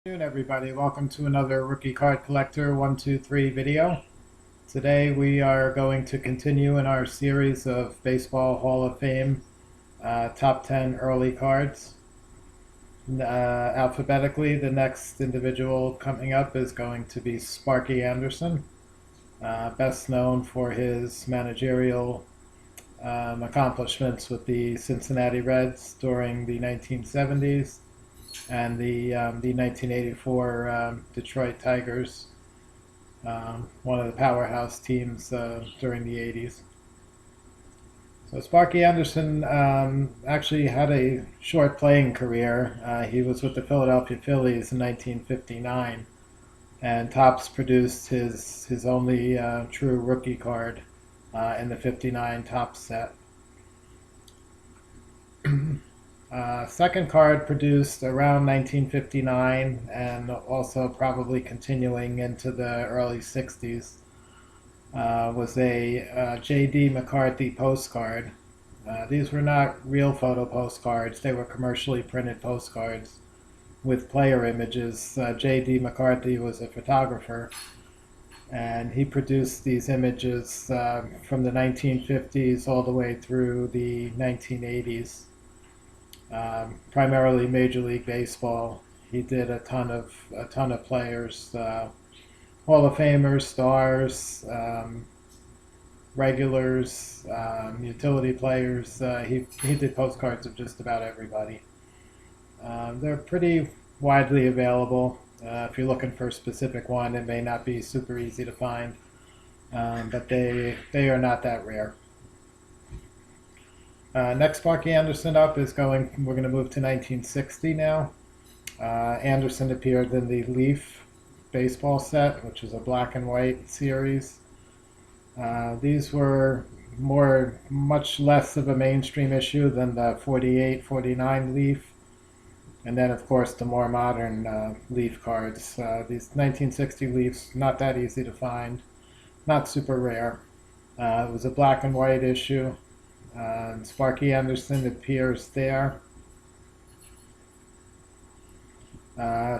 Good afternoon, everybody. Welcome to another Rookie Card Collector 123 video. Today we are going to continue in our series of Baseball Hall of Fame top 10 early cards. Alphabetically, the next individual coming up is going to be Sparky Anderson, best known for his managerial accomplishments with the Cincinnati Reds during the 1970s and the 1984 Detroit Tigers, one of the powerhouse teams during the 80s. So Sparky Anderson actually had a short playing career. He was with the Philadelphia Phillies in 1959, and Topps produced his only true rookie card in the '59 Topps set. Second card produced around 1959 and also probably continuing into the early 60s was a J.D. McCarthy postcard. These were not real photo postcards. They were commercially printed postcards with player images. J.D. McCarthy was a photographer, and he produced these images from the 1950s all the way through the 1980s. Primarily Major League Baseball. He did a ton of players, Hall of Famers, stars, regulars, utility players. He did postcards of just about everybody. They're pretty widely available. If you're looking for a specific one, it may not be super easy to find, but they are not that rare. Next Sparky Anderson up we're going to move to 1960 now. Anderson appeared in the Leaf baseball set, which is a black and white series. These were much less of a mainstream issue than the 48, 49 Leaf. And then, of course, the more modern Leaf cards. These 1960 Leafs, not that easy to find, not super rare. It was a black and white issue. Sparky Anderson appears there.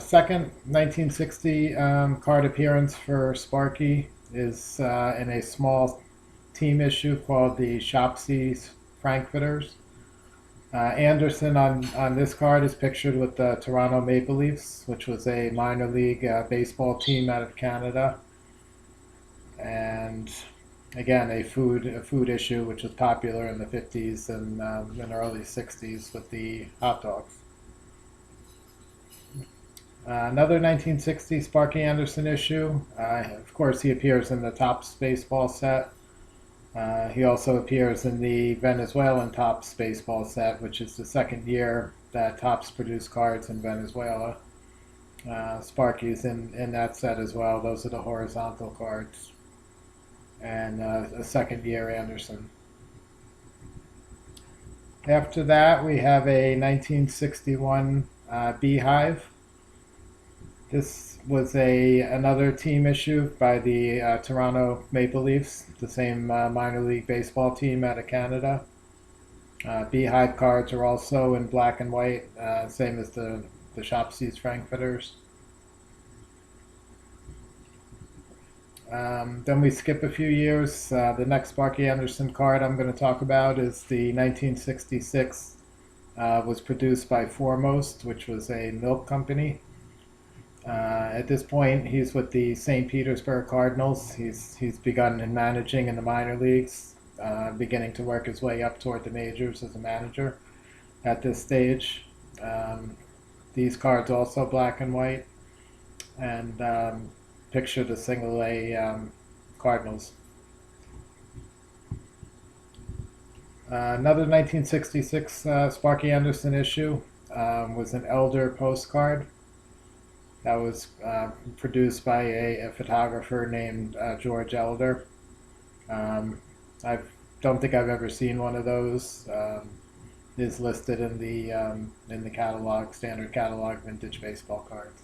Second 1960 card appearance for Sparky is in a small team issue called the Shopsies Frankfurters. Anderson on this card is pictured with the Toronto Maple Leafs, which was a minor league baseball team out of Canada. And again, a food issue which was popular in the 50s and early 60s with the hot dogs. Another 1960 Sparky Anderson issue. Of course, he appears in the Topps baseball set. He also appears in the Venezuelan Topps baseball set, which is the second year that Topps produced cards in Venezuela. Sparky's in that set as well. Those are the horizontal cards. And a second year Anderson. After that, we have a 1961 Beehive. This was another team issue by the Toronto Maple Leafs, the same minor league baseball team out of Canada. Beehive cards are also in black and white, same as the Shopsies Frankfurters. Then we skip a few years. The next Sparky Anderson card I'm going to talk about is the 1966. Was produced by Foremost, which was a milk company. At this point, he's with the St. Petersburg Cardinals. He's begun in managing in the minor leagues, beginning to work his way up toward the majors as a manager at this stage. These cards also black and white, and picture the single A Cardinals. Another 1966 Sparky Anderson issue was an Elder postcard that was produced by a photographer named George Elder. I don't think I've ever seen one of those. It is listed in the catalog, standard catalog vintage baseball cards.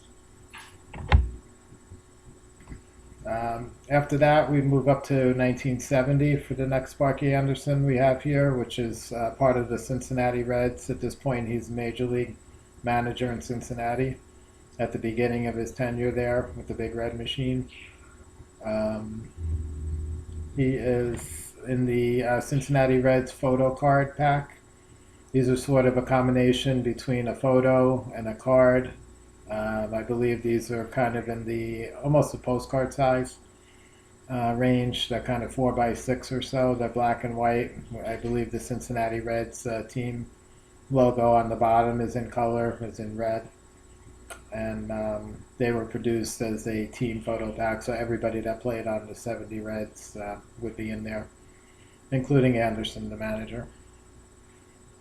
After that, we move up to 1970 for the next Sparky Anderson we have here, which is part of the Cincinnati Reds. At this point, he's a major league manager in Cincinnati. at the beginning of his tenure there with the Big Red Machine. Um, he is in the Cincinnati Reds photo card pack. These are sort of a combination between a photo and a card. I believe these are kind of in the almost a postcard size range. They're kind of 4x6 or so. They're black and white. I believe the Cincinnati Reds team logo on the bottom is in color, is in red. And they were produced as a team photo pack, so everybody that played on the 70 Reds would be in there, including Anderson, the manager.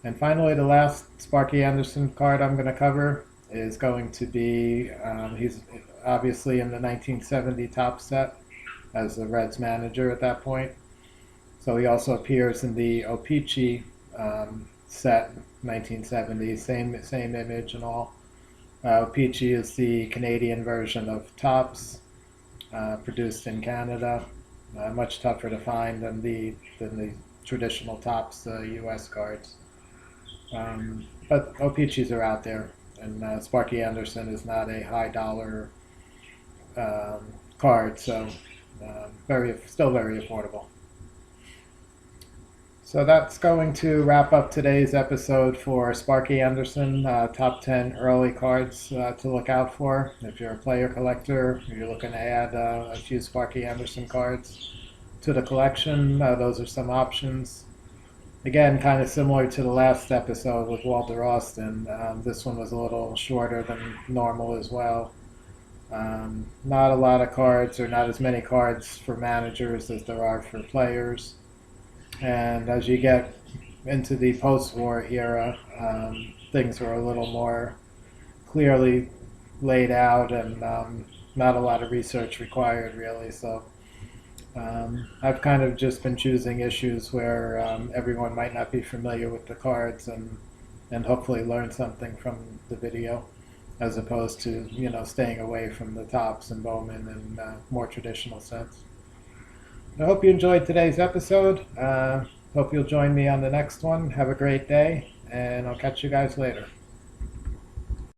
And finally, the last Sparky Anderson card I'm going to cover is going to be, he's obviously in the 1970 top set as the Reds manager at that point. So he also appears in the O-Pee-Chee set, 1970, same image and all. O-Pee-Chee is the Canadian version of Topps, produced in Canada. Much tougher to find than the traditional Topps U.S. cards. But O-Pee-Chees are out there, and Sparky Anderson is not a high dollar card, so still very affordable. So that's going to wrap up today's episode for Sparky Anderson, top 10 early cards to look out for. If you're a player collector, if you're looking to add a few Sparky Anderson cards to the collection, those are some options. Again, kind of similar to the last episode with Walter Austin. This one was a little shorter than normal as well. Not a lot of cards, or not as many cards for managers as there are for players. And as you get into the post-war era, things were a little more clearly laid out, and not a lot of research required, really. So I've kind of just been choosing issues where everyone might not be familiar with the cards, and hopefully learn something from the video, as opposed to staying away from the Topps and Bowman and more traditional sets. I hope you enjoyed today's episode. Hope you'll join me on the next one. Have a great day, and I'll catch you guys later.